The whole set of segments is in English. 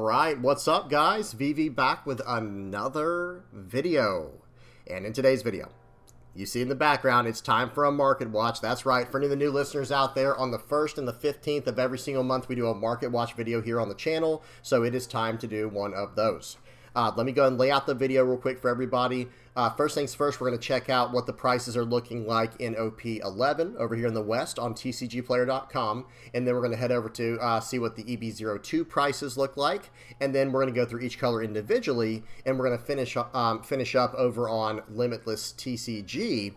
Alright, what's up guys? VV back with another video. And in today's video, you see in the background, it's time for a market watch. That's right, for any of the new listeners out there, on the 1st and the 15th of every single month, we do a market watch video here on the channel. So it is time to do one of those. Let me go and lay out the video real quick for everybody. First things first, we're going to check out what the prices are looking like in OP11 over here in the West on TCGplayer.com. And then we're going to head over to see what the EB02 prices look like. And then we're going to go through each color individually. And we're going to finish up over on Limitless TCG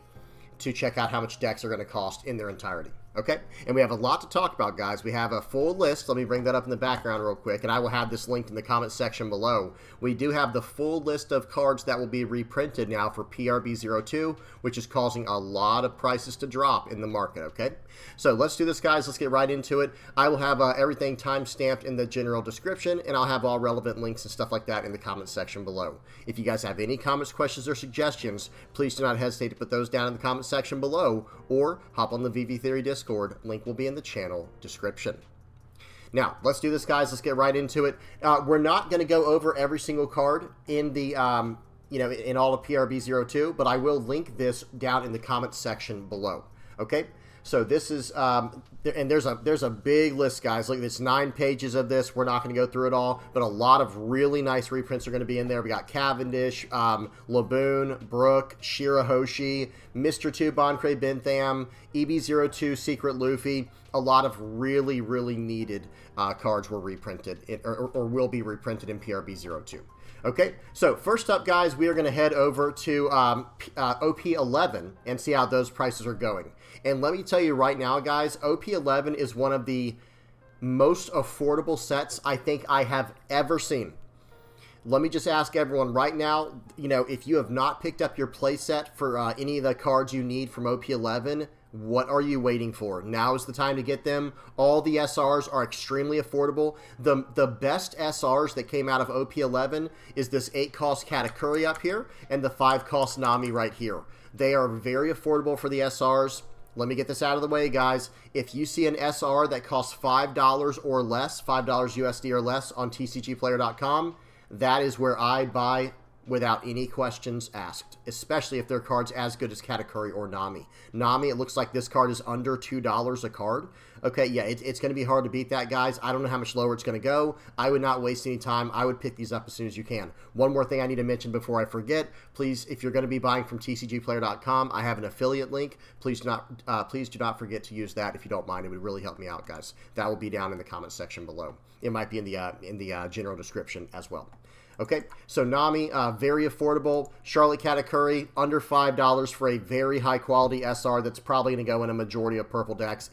to check out how much decks are going to cost in their entirety. Okay, and we have a lot to talk about, guys. We have a full list. Let me bring that up in the background real quick, and I will have this linked in the comment section below. We do have the full list of cards that will be reprinted now for PRB02, which is causing a lot of prices to drop in the market, okay? So let's do this, guys. Let's get right into it. I will have everything time-stamped in the general description, and I'll have all relevant links and stuff like that in the comment section below. If you guys have any comments, questions, or suggestions, please do not hesitate to put those down in the comment section below, or hop on the VV Theory Discord. Link will be in the channel description. Now, let's do this, guys. Let's get right into it. We're not going to go over every single card in the, in all of PRB02, but I will link this down in the comment section below. Okay? So this is, and there's a big list, guys. Look, there's 9 pages of this. We're not going to go through it all, but a lot of really nice reprints are going to be in there. We got Cavendish, Laboon, Brook, Shirahoshi, Mr. 2, Boncray Bentham, EB02, Secret Luffy. A lot of really, really needed cards were reprinted, or will be reprinted in PRB02. Okay, so first up, guys, we are going to head over to OP11 and see how those prices are going. And let me tell you right now, guys, OP11 is one of the most affordable sets I think I have ever seen. Let me just ask everyone right now, if you have not picked up your playset for any of the cards you need from OP11, what are you waiting for? Now is the time to get them. All the SRs are extremely affordable. The best SRs that came out of OP11 is this 8-cost Katakuri up here and the 5-cost Nami right here. They are very affordable for the SRs. Let me get this out of the way, guys. If you see an SR that costs $5 or less, $5 USD or less on TCGplayer.com, that is where I buy without any questions asked, especially if their card's as good as Katakuri or Nami. Nami, it looks like this card is under $2 a card. Okay, yeah, it's going to be hard to beat that, guys. I don't know how much lower it's going to go. I would not waste any time. I would pick these up as soon as you can. One more thing I need to mention before I forget. Please, if you're going to be buying from TCGplayer.com, I have an affiliate link. Please do not forget to use that if you don't mind. It would really help me out, guys. That will be down in the comment section below. It might be in the general description as well. Okay, so Nami, very affordable. Charlotte Katakuri, under $5 for a very high-quality SR that's probably going to go in a majority of purple decks.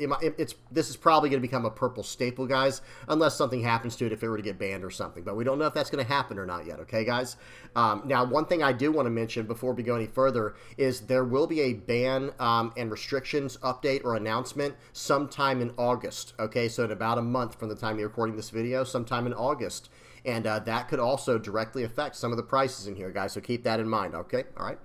This is probably going to become a purple staple, guys, unless something happens to it if it were to get banned or something. But we don't know if that's going to happen or not yet, okay, guys? Now, one thing I do want to mention before we go any further is there will be a ban and restrictions update or announcement sometime in August, okay? So in about a month from the time you're recording this video, sometime in August. And that could also directly affect some of the prices in here, guys. So keep that in mind, okay? All right.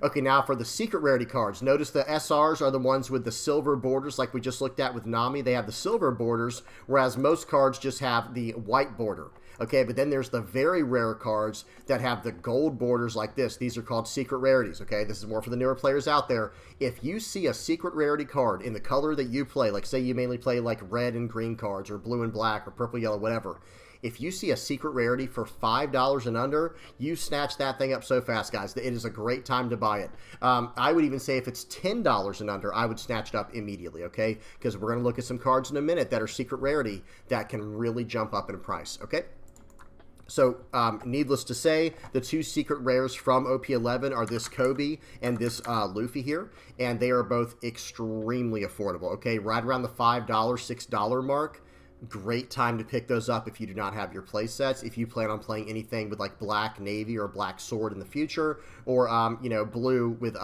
Okay, now for the secret rarity cards. Notice the SRs are the ones with the silver borders like we just looked at with Nami. They have the silver borders, whereas most cards just have the white border. Okay, but then there's the very rare cards that have the gold borders like this. These are called secret rarities, okay? This is more for the newer players out there. If you see a secret rarity card in the color that you play, like say you mainly play like red and green cards or blue and black or purple, yellow, whatever, if you see a secret rarity for $5 and under, you snatch that thing up so fast, guys. It is a great time to buy it. I would even say if it's $10 and under, I would snatch it up immediately, okay? Because we're going to look at some cards in a minute that are secret rarity that can really jump up in price, okay? So, needless to say, the 2 secret rares from OP11 are this Kobe and this Luffy here, and they are both extremely affordable, okay? Right around the $5, $6 mark. Great time to pick those up if you do not have your play sets. If you plan on playing anything with like black navy or black sword in the future, or blue with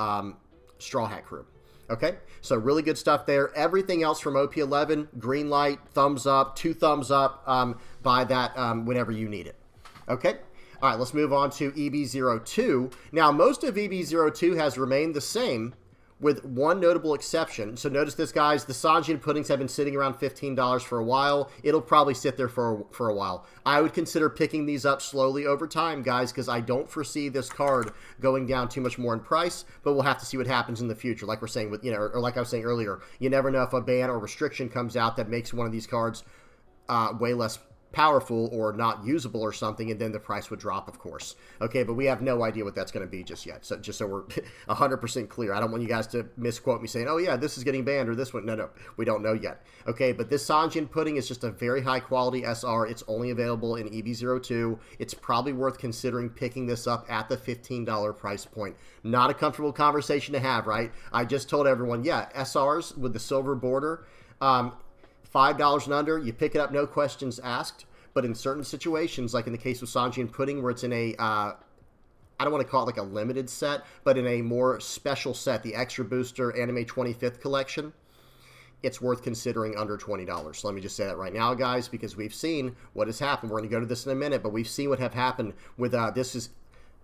Straw Hat Crew. Okay, so really good stuff there. Everything else from OP11, green light, thumbs up, 2 thumbs up. Buy that whenever you need it. Okay. All right, let's move on to EB02. Now, most of EB02 has remained the same, with one notable exception. So notice this, guys. The Sanjian puddings have been sitting around $15 for a while. It'll probably sit there for a while. I would consider picking these up slowly over time, guys, because I don't foresee this card going down too much more in price, but we'll have to see what happens in the future. Like we're saying with, or like I was saying earlier, you never know if a ban or restriction comes out that makes one of these cards way less powerful or not usable or something, and then the price would drop, of course. Okay, but we have no idea what that's going to be just yet. So just so we're 100% clear, I don't want you guys to misquote me saying, oh yeah, this is getting banned or this one. No, we don't know yet. Okay, but this Sanjian pudding is just a very high quality SR. It's only available in EV02. It's probably worth considering picking this up at the $15 price point. Not a comfortable conversation to have, right? I just told everyone, yeah, SRs with the silver border, $5 and under, you pick it up, no questions asked. But in certain situations, like in the case of Sanjian pudding, where it's in a, I don't want to call it like a limited set, but in a more special set, the Extra Booster Anime 25th Collection, it's worth considering under $20. So let me just say that right now, guys, because we've seen what has happened. We're going to go to this in a minute, but we've seen what have happened with, this is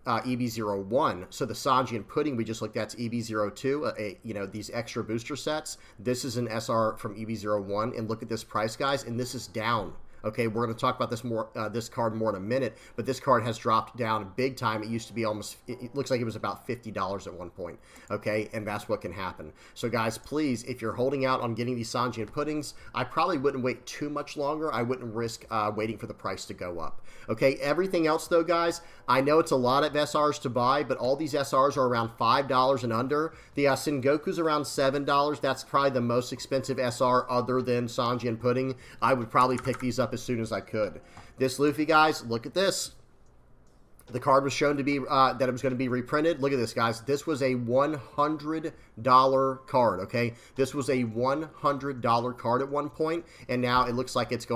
EB01. So the Sanjian pudding we just looked at is EB02, these extra booster sets. This is an SR from EB01, and look at this price, guys, and this is down. Okay, we're going to talk about this more, this card more in a minute, but this card has dropped down big time. It used to be almost, it looks like it was about $50 at one point, okay, and that's what can happen. So guys, please, if you're holding out on getting these Sanjian puddings, I probably wouldn't wait too much longer. I wouldn't risk waiting for the price to go up. Okay, everything else though, guys, I know it's a lot of SRs to buy, but all these SRs are around $5 and under. The Sengoku's around $7. That's probably the most expensive SR other than Sanjian pudding. I would probably pick these up as soon as I could. This Luffy, guys, look at this. The card was shown to be, that it was going to be reprinted. Look at this, guys. This was a $100 card, okay? This was a $100 card at one point, and now it looks like it's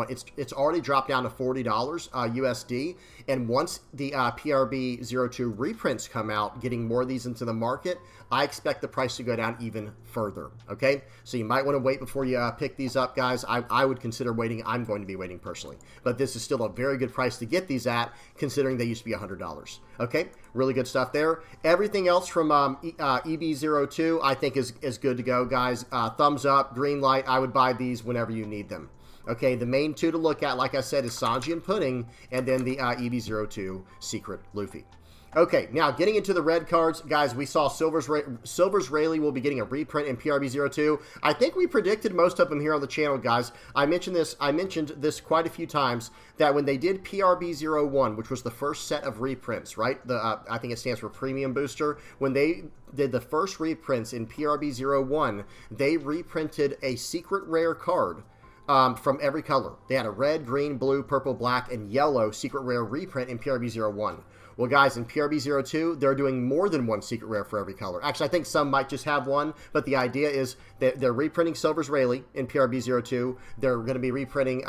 already dropped down to $40 USD, and once the PRB02 reprints come out, getting more of these into the market, I expect the price to go down even further, okay? So you might want to wait before you pick these up, guys. I would consider waiting. I'm going to be waiting personally, but this is still a very good price to get these at, considering they used to be $100. Okay, really good stuff there. Everything else from EB02 I think is good to go, guys. Thumbs up, green light. I would buy these whenever you need them. Okay, the main two to look at, like I said, is Sanjian pudding and then the EB02 Secret Luffy. Okay, now getting into the red cards, guys, we saw Silver's Rayleigh will be getting a reprint in PRB02. I think we predicted most of them here on the channel, guys. I mentioned this quite a few times, that when they did PRB01, which was the first set of reprints, right? I think it stands for Premium Booster. When they did the first reprints in PRB01, they reprinted a secret rare card from every color. They had a red, green, blue, purple, black, and yellow secret rare reprint in PRB01. Well, guys, in PRB02, they're doing more than one secret rare for every color. Actually, I think some might just have one, but the idea is that they're reprinting Silver's Rayleigh in PRB02. They're going to be reprinting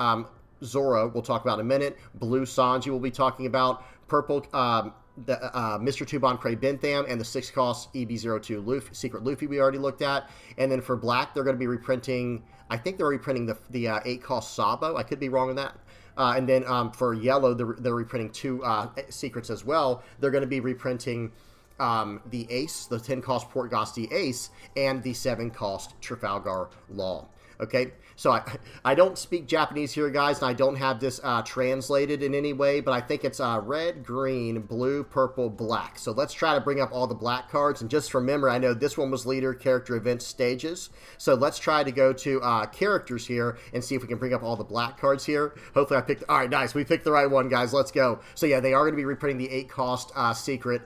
Zoro, we'll talk about in a minute. Blue Sanji we'll be talking about. Purple, Mr. Tuban Cray Bentham, and the 6-cost EB02 Luffy, Secret Luffy we already looked at. And then for black, they're going to be reprinting, I think they're reprinting the 8-cost Sabo. I could be wrong on that. And then for yellow, they're reprinting 2 secrets as well. They're going to be reprinting the Ace, the 10-cost Port Gosti Ace, and the 7-cost Trafalgar Law. Okay, so I don't speak Japanese here, guys, and I don't have this translated in any way, but I think it's red, green, blue, purple, black. So let's try to bring up all the black cards, and just from memory, I know this one was leader, character, events, stages. So let's try to go to characters here and see if we can bring up all the black cards here. Hopefully I picked, all right, nice, we picked the right one, guys, let's go. So yeah, they are going to be reprinting the 8-cost secret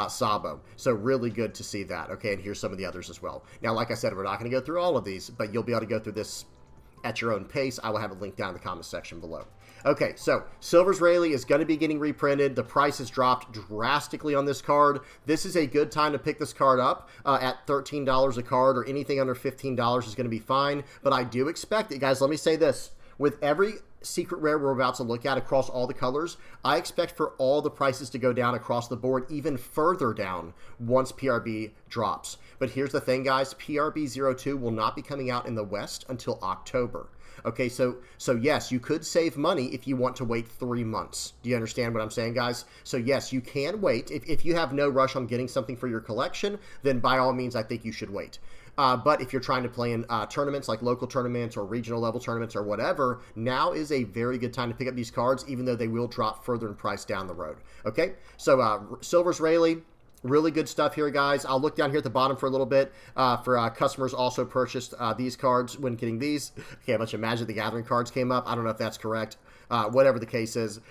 Sabo. So really good to see that. Okay, and here's some of the others as well. Now, like I said, we're not going to go through all of these, but you'll be able to go through this at your own pace. I will have a link down in the comment section below. Okay, so Silver's Rayleigh is going to be getting reprinted. The price has dropped drastically on this card. This is a good time to pick this card up at $13 a card, or anything under $15 is going to be fine. But I do expect it, guys. Let me say this. With every secret rare we're about to look at across all the colors, I expect for all the prices to go down across the board, even further down once PRB drops. But here's the thing, guys. PRB02 will not be coming out in the West until October. Okay, so yes, you could save money if you want to wait 3 months. Do you understand what I'm saying, guys? So yes, you can wait. If you have no rush on getting something for your collection, then by all means, I think you should wait. But if you're trying to play in tournaments like local tournaments or regional level tournaments or whatever, now is a very good time to pick up these cards, even though they will drop further in price down the road. Okay, so Silver's Rayleigh. Really good stuff here, guys. I'll look down here at the bottom for a little bit for customers also purchased these cards when getting these. Okay, a bunch of Magic the Gathering cards came up. I don't know if that's correct. Whatever the case is.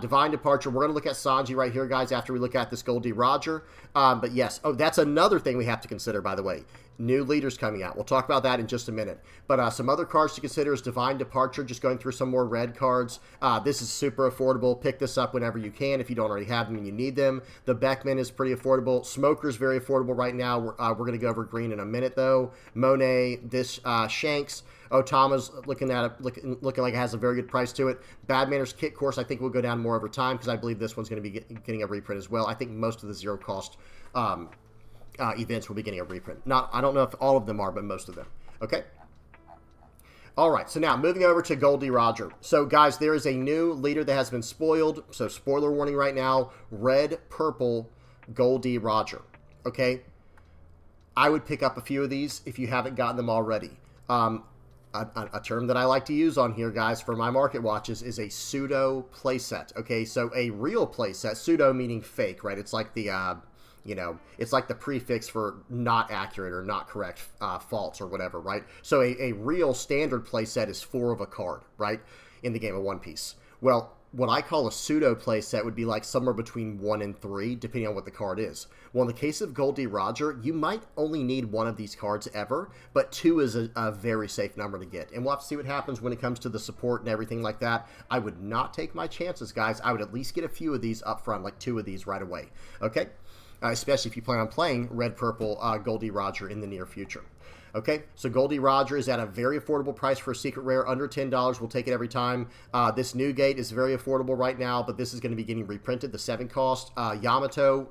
Divine Departure. We're going to look at Sanji right here, guys, after we look at this Goldie Roger. But yes, that's another thing we have to consider, by the way. New leaders coming out. We'll talk about that in just a minute. But some other cards to consider is Divine Departure, just going through some more red cards. This is super affordable. Pick this up whenever you can if you don't already have them and you need them. The Beckman is pretty affordable. Smoker's very affordable right now. We're going to go over green in a minute, though. Monet, this Shanks. Otama's looking like it has a very good price to it. Bad Manners Kit Course, I think will go down more over time because I believe this one's going to be getting a reprint as well. I think most of the zero cost events will be getting a reprint. I don't know if all of them are, but most of them. Okay. All right. So now moving over to Goldie Roger. So guys, there is a new leader that has been spoiled. So spoiler warning right now: red, purple, Goldie Roger. Okay. I would pick up a few of these if you haven't gotten them already. A term that I like to use on here, guys, for my market watches is a pseudo playset. Okay, so a real playset, pseudo meaning fake, right? It's like the, it's like the prefix for not accurate or not correct, false or whatever, right? So a real standard playset is 4 of a card, right? In the game of One Piece. Well, what I call a pseudo playset would be like somewhere between 1 and 3, depending on what the card is. Well, in the case of Goldie Roger, you might only need 1 of these cards ever, but 2 is a very safe number to get. And we'll have to see what happens when it comes to the support and everything like that. I would not take my chances, guys. I would at least get a few of these up front, like 2 of these right away. Okay? Especially if you plan on playing red, purple, Goldie Roger in the near future. Okay, so Goldie Roger is at a very affordable price for a secret rare, under $10. We'll take it every time. This new gate is very affordable right now, but this is going to be getting reprinted, the 7 cost. Yamato,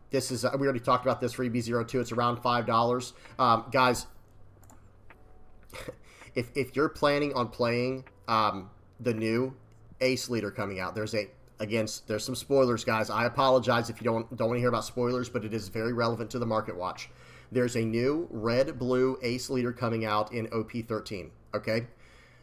this is, we already talked about this for EB02, it's around $5. Guys, if you're planning on playing the new Ace leader coming out, there's some spoilers, guys. I apologize if you don't want to hear about spoilers, but it is very relevant to the market watch. There's a new red-blue Ace leader coming out in OP13, okay?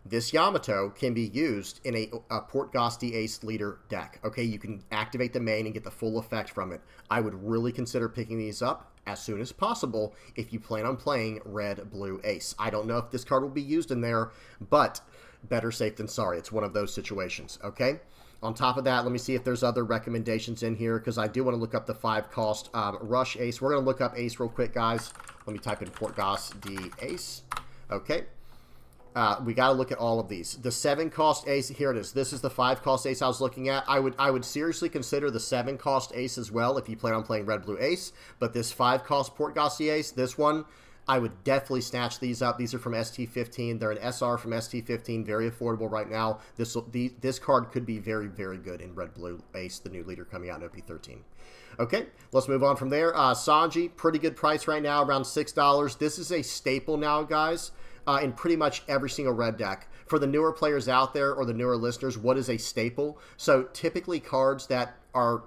This Yamato can be used in a Port Ghasti Ace leader deck, okay? You can activate the main and get the full effect from it. I would really consider picking these up as soon as possible if you plan on playing red-blue Ace. I don't know if this card will be used in there, but better safe than sorry. It's one of those situations, okay? On top of that, let me see if there's other recommendations in here, because I do want to look up the 5 cost Rush Ace. We're going to look up Ace real quick, guys. Let me type in Port Ghasti Ace. Okay. We got to look at all of these. The 7 cost Ace, here it is. This is the 5 cost Ace I was looking at. I would seriously consider the 7 cost Ace as well if you plan on playing red-blue Ace. But this 5 cost Port Ghasti Ace, this one, I would definitely snatch these up. These are from ST15. They're an SR from ST15. Very affordable right now. This card could be very, very good in red-blue Ace, the new leader coming out in OP13. Okay, let's move on from there. Sanji, pretty good price right now, around $6. This is a staple now, guys, in pretty much every single red deck. For the newer players out there or the newer listeners, what is a staple? So typically cards that are...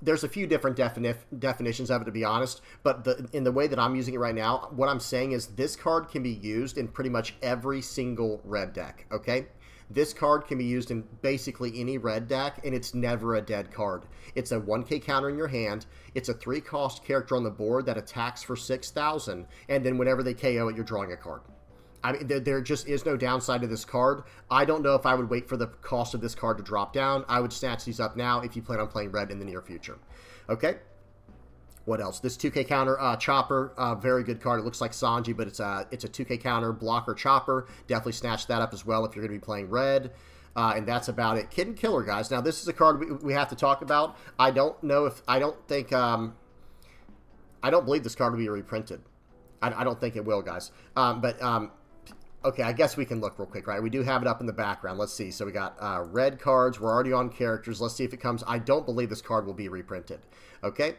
There's a few different definitions of it, to be honest, but in the way that I'm using it right now, what I'm saying is this card can be used in pretty much every single red deck, okay? This card can be used in basically any red deck, and it's never a dead card. It's a 1k counter in your hand, it's a 3 cost character on the board that attacks for 6,000, and then whenever they KO it, you're drawing a card. I mean, there just is no downside to this card. I don't know if I would wait for the cost of this card to drop down. I would snatch these up now if you plan on playing red in the near future. Okay? What else? This 2k counter Chopper, very good card. It looks like Sanji, but it's a 2k counter blocker Chopper. Definitely snatch that up as well if you're going to be playing red. And that's about it. Kid and Killer, guys. Now, this is a card we have to talk about. I don't believe this card will be reprinted. I don't think it will, guys. Okay, I guess we can look real quick, right? We do have it up in the background. Let's see. So we got red cards. We're already on characters. Let's see if it comes. I don't believe this card will be reprinted. Okay.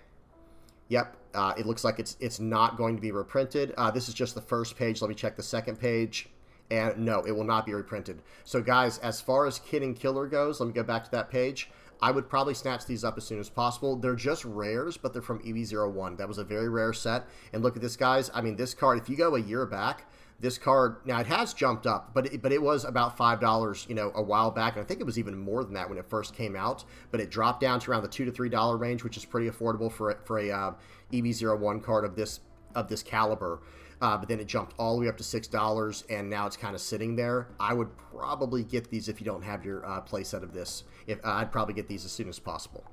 Yep. It looks like it's not going to be reprinted. This is just the first page. Let me check the second page. And no, it will not be reprinted. So guys, as far as Kid and Killer goes, let me go back to that page. I would probably snatch these up as soon as possible. They're just rares, but they're from EV01. That was a very rare set. And look at this, guys. I mean, this card, if you go a year back, this card, now it has jumped up, but it was about $5, you know, a while back. And I think it was even more than that when it first came out. But it dropped down to around the $2 to $3 range, which is pretty affordable for a EV01 card of this caliber. But then it jumped all the way up to $6, and now it's kind of sitting there. I would probably get these if you don't have your playset of this. I'd probably get these as soon as possible.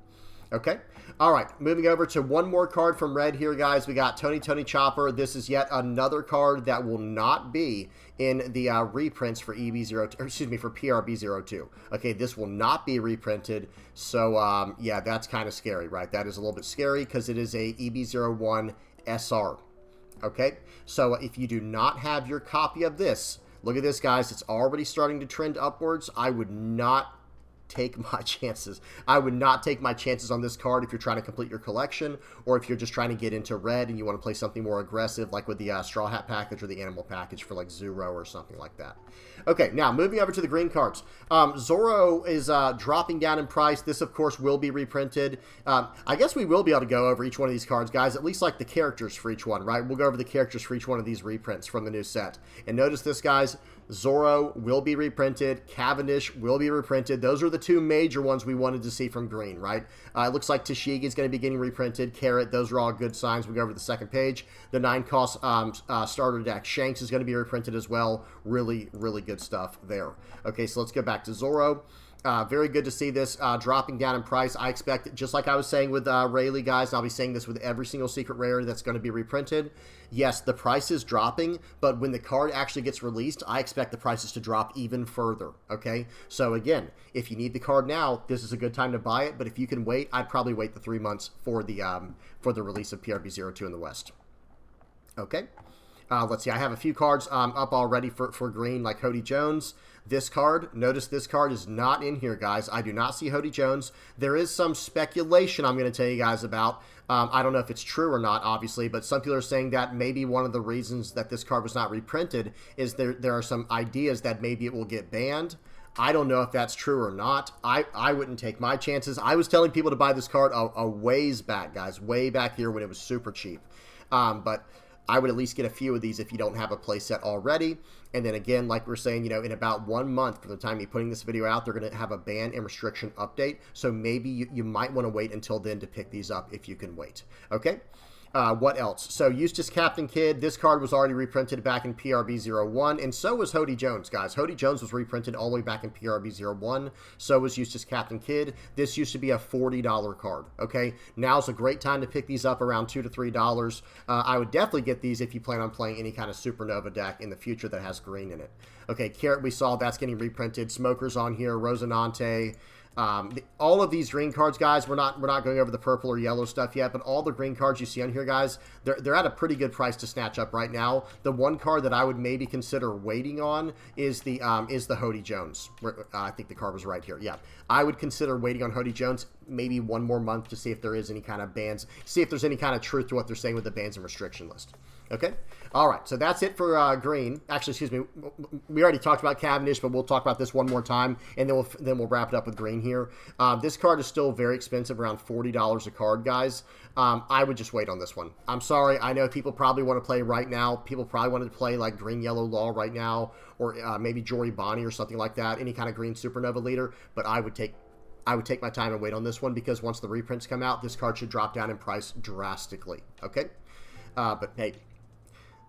Okay? All right, moving over to one more card from Red here, guys. We got Tony Chopper. This is yet another card that will not be in the reprints for EV02, or excuse me, for PRB02. Okay, this will not be reprinted. So, yeah, that's kind of scary, right? That is a little bit scary because it is a EV01 SR. Okay, so if you do not have your copy of this, look at this, guys. It's already starting to trend upwards. I would not take my chances. I would not take my chances on this card if you're trying to complete your collection, or if you're just trying to get into red and you want to play something more aggressive, like with the Straw Hat package or the Animal package for like Zuro or something like that. Okay, now moving over to the green cards. Zoro is dropping down in price. This, of course, will be reprinted. I guess we will be able to go over each one of these cards, guys, at least like the characters for each one, right? We'll go over the characters for each one of these reprints from the new set. And notice this, guys. Zoro will be reprinted. Cavendish will be reprinted. Those are the two major ones we wanted to see from green, right? It looks like Tashigi is going to be getting reprinted. Carrot, those are all good signs. We go over to the second page. The 9-cost starter deck. Shanks is going to be reprinted as well. Really, really good stuff there. Okay, so let's go back to Zoro. Very good to see this dropping down in price. I expect, just like I was saying with Rayleigh, guys, I'll be saying this with every single secret rare that's going to be reprinted. Yes, the price is dropping, but when the card actually gets released, I expect the prices to drop even further, okay? So again, if you need the card now, this is a good time to buy it, but if you can wait, I'd probably wait the 3 months for the release of PRB02 in the West. Okay? Let's see, I have a few cards up already for green, like Hody Jones. This card, notice this card is not in here, guys. I do not see Hody Jones. There is some speculation I'm going to tell you guys about. I don't know if it's true or not, obviously, but some people are saying that maybe one of the reasons that this card was not reprinted is there are some ideas that maybe it will get banned. I don't know if that's true or not. I wouldn't take my chances. I was telling people to buy this card a ways back, guys, way back here when it was super cheap. But I would at least get a few of these if you don't have a playset already. And then again, like we're saying, you know, in about 1 month from the time you're putting this video out, they're going to have a ban and restriction update. So maybe you might want to wait until then to pick these up if you can wait. Okay? What else? So Eustace Captain Kidd, this card was already reprinted back in PRB01, and so was Hody Jones, guys. Hody Jones was reprinted all the way back in PRB01, so was Eustace Captain Kidd. This used to be a $40 card, okay? Now's a great time to pick these up around $2 to $3. I would definitely get these if you plan on playing any kind of Supernova deck in the future that has green in it. Okay, Carrot, we saw that's getting reprinted. Smoker's on here, Rosinante. All of these green cards, guys, we're not going over the purple or yellow stuff yet, but all the green cards you see on here, guys, they're at a pretty good price to snatch up right now. The one card that I would maybe consider waiting on is the Hody Jones. I think the card was right here. Yeah, I would consider waiting on Hody Jones maybe 1 more month to see if there is any kind of bans, see if there's any kind of truth to what they're saying with the bans and restriction list. Okay? All right, so that's it for green. Actually, excuse me, we already talked about Cavendish, but we'll talk about this one more time, and then we'll wrap it up with green here. This card is still very expensive, around $40 a card, guys. I would just wait on this one. I'm sorry, I know people probably want to play right now. People probably wanted to play like Green Yellow Law right now, or maybe Jory Bonnie or something like that, any kind of green Supernova leader, but I would take my time and wait on this one, because once the reprints come out, this card should drop down in price drastically, okay? But hey,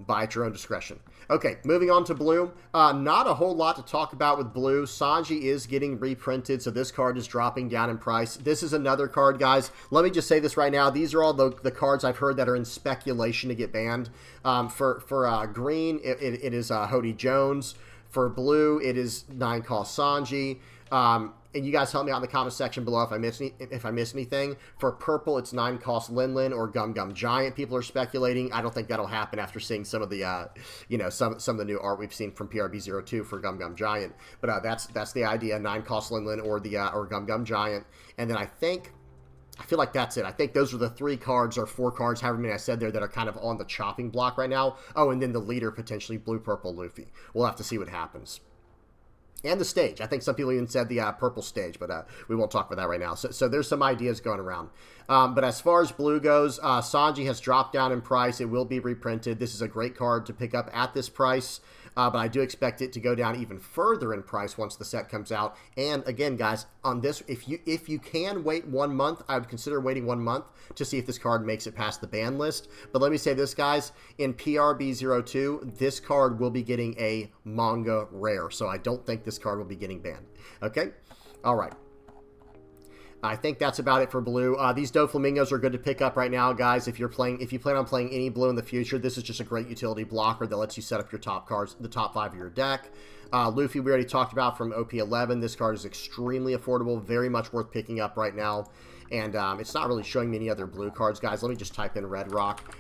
buy at your own discretion. Okay, moving on to blue. Not a whole lot to talk about with blue. Sanji is getting reprinted, so this card is dropping down in price. This is another card, guys. Let me just say this right now. These are all the cards I've heard that are in speculation to get banned. For green, it is Hody Jones. For blue, it is 9-cost Sanji. And you guys help me out in the comment section below if I miss anything. For purple, it's 9-cost Lin Lin or Gum Gum Giant. People are speculating. I don't think that'll happen after seeing some of the, some of the new art we've seen from PRB02 for Gum Gum Giant. But that's the idea: 9-cost Lin Lin or Gum Gum Giant. And then I think I feel like that's it. I think those are the 3 cards or 4 cards, however many I said there, that are kind of on the chopping block right now. Oh, and then the leader, potentially blue, purple, Luffy. We'll have to see what happens. And the stage. I think some people even said the purple stage, but we won't talk about that right now. So there's some ideas going around. But as far as blue goes, Sanji has dropped down in price. It will be reprinted. This is a great card to pick up at this price. But I do expect it to go down even further in price once the set comes out. And again, guys, on this, if you can wait 1 month, I would consider waiting 1 month to see if this card makes it past the ban list. But let me say this, guys, in PRB02, this card will be getting a manga rare. So I don't think this card will be getting banned. Okay? All right. I think that's about it for blue. These Doflamingos are good to pick up right now, guys. If you plan on playing any blue in the future, this is just a great utility blocker that lets you set up your top cards, the top 5 of your deck. Luffy, we already talked about from OP11. This card is extremely affordable, very much worth picking up right now. And it's not really showing me any other blue cards, guys. Let me just type in Red Rock.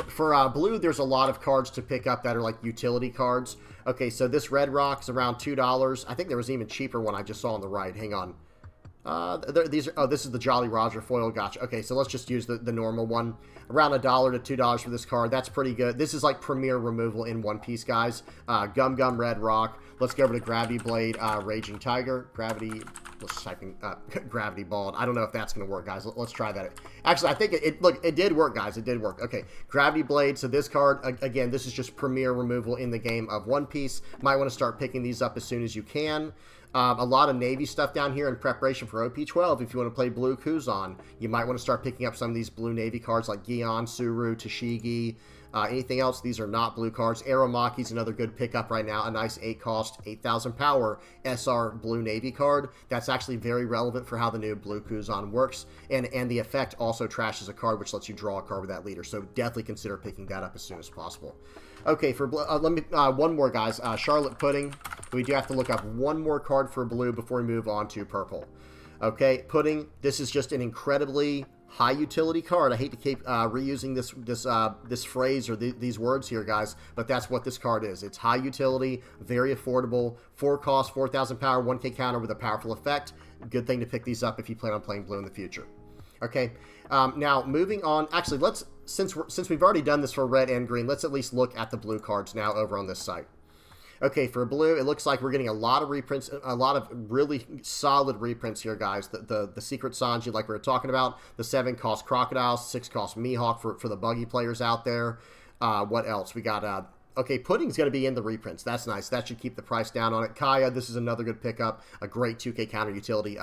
For blue, there's a lot of cards to pick up that are like utility cards. Okay, so this Red Rock is around $2. I think there was an even cheaper one I just saw on the right. Hang on. This is the Jolly Roger foil. Gotcha. Okay, so let's just use the normal one. Around $1 to $2 for this card. That's pretty good. This is like premier removal in one piece, guys. Gum Gum Red Rock. Let's go over to Gravity Blade, Raging Tiger. Let's type in Gravity Bald. I don't know if that's going to work, guys. Let's try that. Actually, I think it did work, guys. It did work. Okay, Gravity Blade. So this card, again, this is just premier removal in the game of One Piece. Might want to start picking these up as soon as you can. A lot of Navy stuff down here in preparation for OP12. If you want to play Blue Kuzan, you might want to start picking up some of these blue Navy cards like Gion, Suru, Tashigi. Anything else? These are not blue cards. Aromaki's another good pickup right now. A nice 8 cost, 8,000 power SR blue Navy card. That's actually very relevant for how the new Blue Kuzan works. And the effect also trashes a card, which lets you draw a card with that leader. So definitely consider picking that up as soon as possible. Okay, for one more, guys. Charlotte Pudding. We do have to look up one more card for blue before we move on to purple. Okay, Pudding. This is just an incredibly high utility card. I hate to keep reusing this phrase or these words here, guys, but that's what this card is. It's high utility, very affordable, 4 cost, 4,000 power, 1k counter with a powerful effect. Good thing to pick these up if you plan on playing blue in the future. Okay, now moving on. Actually, since we've already done this for red and green, let's at least look at the blue cards now over on this site. Okay, for blue, it looks like we're getting a lot of reprints, a lot of really solid reprints here, guys. The Secret Sanji, like we were talking about, the 7 cost Crocodiles, 6 cost Mihawk for the buggy players out there. What else? We got, okay, Pudding's going to be in the reprints. That's nice. That should keep the price down on it. Kaya, this is another good pickup. A great 2k counter utility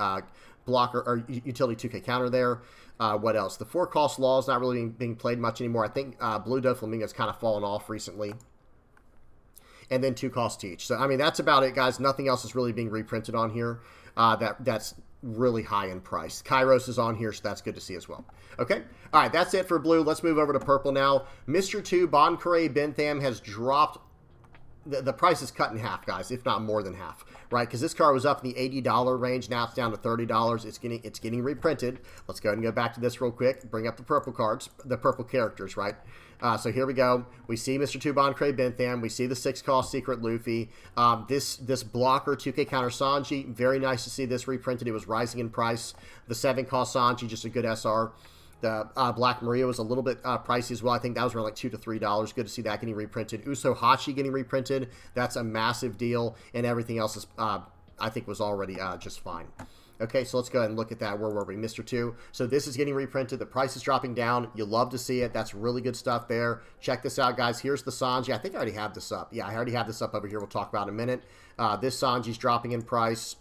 blocker, or utility 2k counter there. What else? The 4 cost Law is not really being played much anymore. I think Blue Doflamingo's kind of fallen off recently. And then 2 cost Teach. So, I mean, that's about it, guys. Nothing else is really being reprinted on here. That's really high in price. Kairos is on here, so that's good to see as well. Okay? All right, that's it for blue. Let's move over to purple now. Mr. 2, Bonkure Bentham has dropped. The price is cut in half, guys, if not more than half, right? Because this card was up in the $80 range. Now it's down to $30. It's getting reprinted. Let's go ahead and go back to this real quick. Bring up the purple cards, the purple characters, right? So here we go. We see Mr. 2 Bonkure Bentham. We see the 6 cost Secret Luffy. This blocker 2k counter Sanji. Very nice to see this reprinted. It was rising in price. The 7 cost Sanji, just a good SR. The Black Maria was a little bit pricey as well. I think that was around like $2 to $3. Good to see that getting reprinted. Uso-Hachi getting reprinted. That's a massive deal. And everything else is, I think, was already just fine. Okay, so let's go ahead and look at that. Where were we? Mr. 2. So this is getting reprinted. The price is dropping down. You love to see it. That's really good stuff there. Check this out, guys. Here's the Sanji. I think I already have this up. Yeah, I already have this up over here. We'll talk about it in a minute. This Sanji's dropping in price.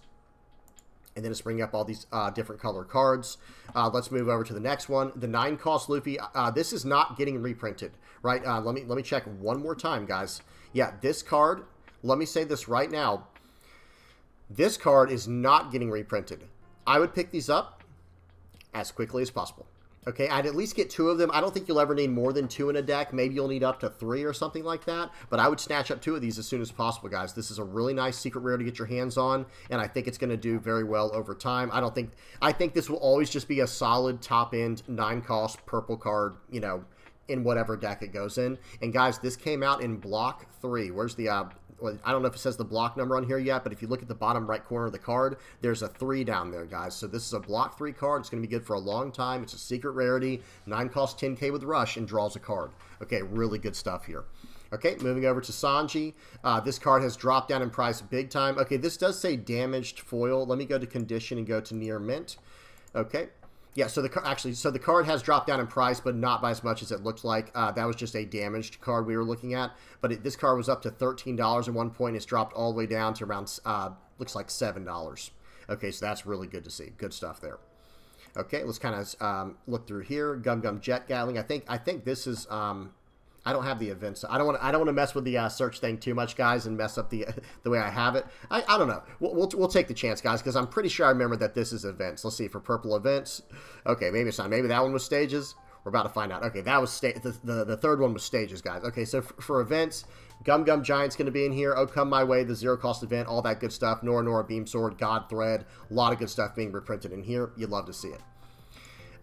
And then it's bringing up all these different color cards. Let's move over to the next one. The 9 cost Luffy. This is not getting reprinted, right? Let me check one more time, guys. Yeah, this card, let me say this right now. This card is not getting reprinted. I would pick these up as quickly as possible. Okay, I'd at least get 2 of them. I don't think you'll ever need more than 2 in a deck. Maybe you'll need up to 3 or something like that. But I would snatch up 2 of these as soon as possible, guys. This is a really nice secret rare to get your hands on, and I think it's going to do very well over time. I think this will always just be a solid top-end 9 cost purple card, you know, in whatever deck it goes in. And guys, this came out in block 3. Where's the I don't know if it says the block number on here yet, but if you look at the bottom right corner of the card, there's a 3 down there, guys. So this is a block 3 card. It's going to be good for a long time. It's a secret rarity. 9 costs 10k with Rush and draws a card. Okay, really good stuff here. Okay, moving over to Sanji. This card has dropped down in price big time. Okay, this does say damaged foil. Let me go to condition and go to near mint. Okay. Yeah, so the card has dropped down in price, but not by as much as it looked like. That was just a damaged card we were looking at. But this card was up to $13 at one point. It's dropped all the way down to around, looks like $7. Okay, so that's really good to see. Good stuff there. Okay, let's kind of look through here. Gum Jet Gatling. I think this is. I don't have the events. I don't want to mess with the search thing too much, guys, and mess up the way I have it. I don't know. We'll take the chance, guys, because I'm pretty sure I remember that this is events. Let's see for purple events. Okay, maybe it's not. Maybe that one was stages. We're about to find out. Okay, that was the third one was stages, guys. Okay, so for events, Gum Giant's going to be in here. Oh, Come My Way, the 0 cost event, all that good stuff. Nora Beam Sword, God Thread, a lot of good stuff being reprinted in here. You'd love to see it.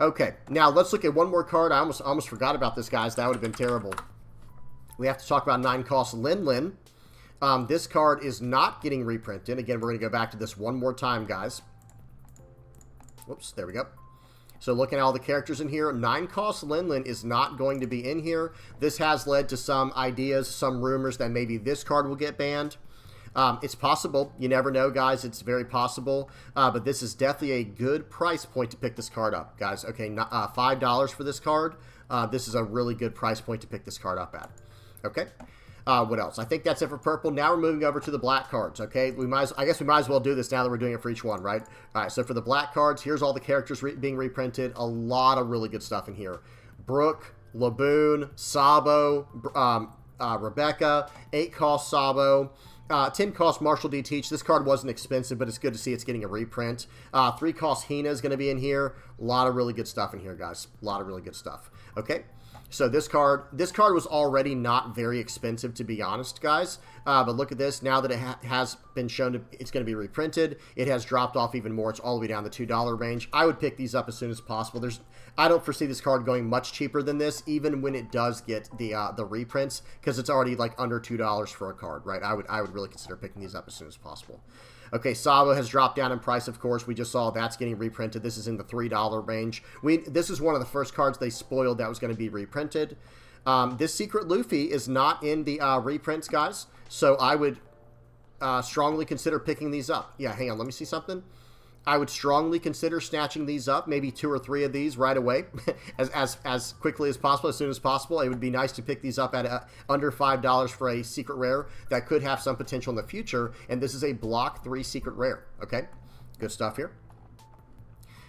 Okay, now let's look at one more card. I almost forgot about this, guys. That would have been terrible. We have to talk about 9 cost Lin. This card is not getting reprinted. Again, we're going to go back to this one more time, guys. Whoops, there we go. So looking at all the characters in here, 9 cost Lin is not going to be in here. This has led to some ideas, some rumors that maybe this card will get banned. It's possible. You never know, guys. It's very possible. But this is definitely a good price point to pick this card up, guys. Okay, $5 for this card. This is a really good price point to pick this card up at. Okay. What else? I think that's it for purple. Now we're moving over to the black cards, okay? I guess we might as well do this now that we're doing it for each one, right? All right, so for the black cards, here's all the characters being reprinted. A lot of really good stuff in here. Brooke, Laboon, Sabo, Rebecca, 8 cost Sabo, 10 cost Marshall D. Teach. This card wasn't expensive, but it's good to see it's getting a reprint. 3 cost Hina is going to be in here. A lot of really good stuff in here, guys. A lot of really good stuff. Okay. So this card was already not very expensive, to be honest, guys. But look at this. Now that it has been shown it's going to be reprinted, it has dropped off even more. It's all the way down the $2 range. I would pick these up as soon as possible. I don't foresee this card going much cheaper than this, even when it does get the reprints, because it's already like under $2 for a card, right? I would really consider picking these up as soon as possible. Okay, Sabo has dropped down in price, of course. We just saw that's getting reprinted. This is in the $3 range. This is one of the first cards they spoiled that was going to be reprinted. This Secret Luffy is not in the reprints, guys. So I would strongly consider picking these up. Yeah, hang on. Let me see something. I would strongly consider snatching these up, maybe 2 or 3 of these right away, as quickly as possible, as soon as possible. It would be nice to pick these up at under $5 for a secret rare that could have some potential in the future, and this is a block 3 secret rare, okay? Good stuff here.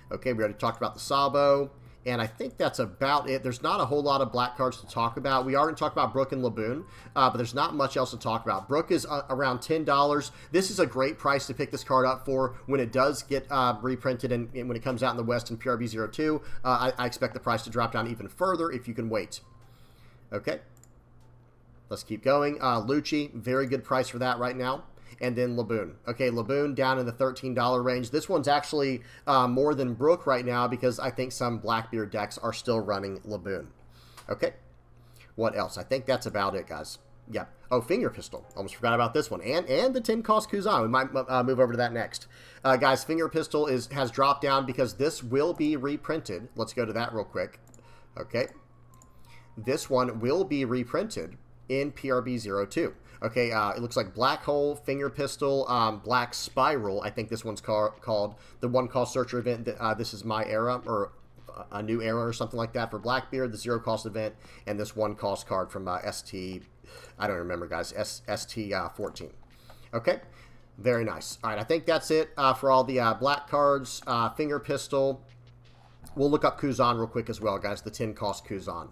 Okay, we already talked about the Sabo, and I think that's about it. There's not a whole lot of black cards to talk about. We are going to talk about Brooke and Laboon, but there's not much else to talk about. Brooke is around $10. This is a great price to pick this card up for when it does get reprinted and when it comes out in the West in PRB02. I expect the price to drop down even further if you can wait. Okay. Let's keep going. Lucci, very good price for that right now. And then Laboon. Okay, Laboon down in the $13 range. This one's actually more than Brooke right now because I think some Blackbeard decks are still running Laboon. Okay, what else? I think that's about it, guys. Yeah. Oh, Finger Pistol. Almost forgot about this one. And the 10 cost Kuzan. We might move over to that next. Guys, Finger Pistol has dropped down because this will be reprinted. Let's go to that real quick. Okay. This one will be reprinted in PRB02. Okay, it looks like Black Hole, Finger Pistol, Black Spiral. I think this one's called the 1 cost Searcher event. This is my era, or a new era or something like that for Blackbeard, the 0 cost event, and this 1 cost card from ST, I don't remember, guys, ST14. Okay, very nice. All right, I think that's it for all the black cards. Finger Pistol. We'll look up Kuzan real quick as well, guys, the 10 cost Kuzan.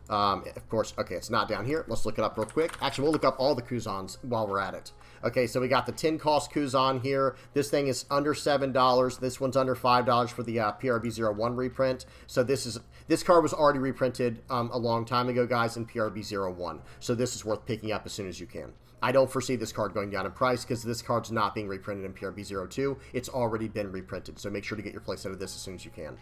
Of course, okay, it's not down here. Let's look it up real quick. Actually, we'll look up all the Kuzans while we're at it. Okay, so we got the 10 cost Kuzan here. This thing is under $7. This one's under $5 for the PRB01 reprint. So this card was already reprinted a long time ago, guys, in PRB01. So this is worth picking up as soon as you can. I don't foresee this card going down in price because this card's not being reprinted in PRB02. It's already been reprinted, so make sure to get your place out of this as soon as you can.